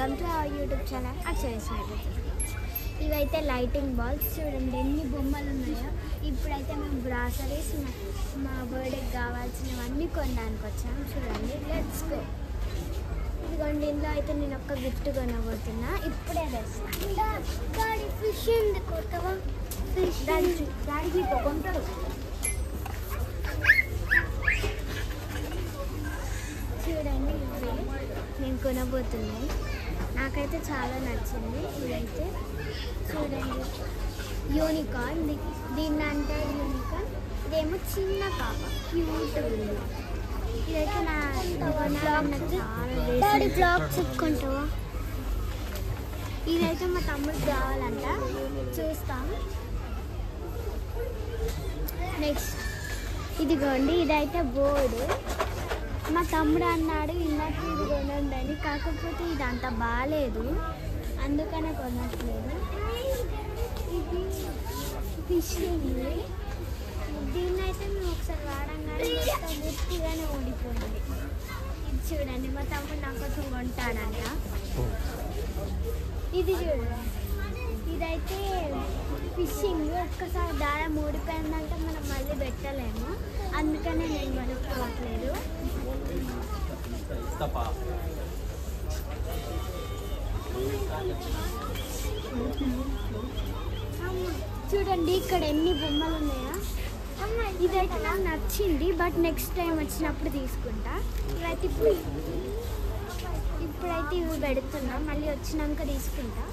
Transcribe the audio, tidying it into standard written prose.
Welcome to our YouTube channel Akshaya smile. ఇవైతే lighting balls చూడండి ఎన్ని బొమ్మలు ఉన్నాయో. ఇప్పుడైతే మేము గ్రాసరీస్ మా బర్త్డేకి కావాల్సినవన్నీ కొనడానికి వచ్చాము. చూడండి, లెట్స్ గో. ఇదిగోండి, ఇంట్లో అయితే నేను ఒక గిఫ్ట్ కొనబోతున్నా. ఇప్పుడే తెస్తాను. ఫిష్ ఉంది, కొత్తగా ఫిష్ దానికి కొంటారు. చూడండి, ఇవి నేను కొనబోతున్నాయి. నాకైతే చాలా నచ్చింది. ఇదైతే చూడండి, యూనికార్న్. దీన్ని అంటే యూనికార్న్. ఇదేమో చిన్న పాప, క్యూట్ ఉంది. ఇదైతే నా చాలా బ్లాగ్ చెప్పుకుంటావా. ఇదైతే మా తమ్ముడికి కావాలంట, చూస్తాం. నెక్స్ట్ ఇదిగోండి, ఇదైతే బోర్డు. మా తమ్ముడు అన్నాడు ఇన్నట్టు ఇది కొనండి, కాకపోతే ఇది అంత బాగాలేదు, అందుకనే కొనట్లేదు. ఇది ఫిషింగ్. దీన్ని అయితే మేము ఒకసారి వాడంగానే గుర్తిగానే ఓడిపోయింది. ఇది చూడండి, మా తమ్ముడు నా కోసం కొంటాడంట. ఇది చూడండి, ఇదైతే ఫిషింగ్. ఒక్కసారి దారం ఊడిపోయిందంటే మనం మళ్ళీ పెట్టలేము, అందుకనే నేను కొనుక్కోవట్లేదు. చూడండి, ఇక్కడ ఎన్ని బొమ్మలు ఉన్నాయా. ఇదైతే నాకు నచ్చింది, బట్ నెక్స్ట్ టైం వచ్చినప్పుడు తీసుకుంటా. ఇవైతే ఇప్పుడైతే ఇవి పెడుతున్నా, మళ్ళీ వచ్చినాక తీసుకుంటా.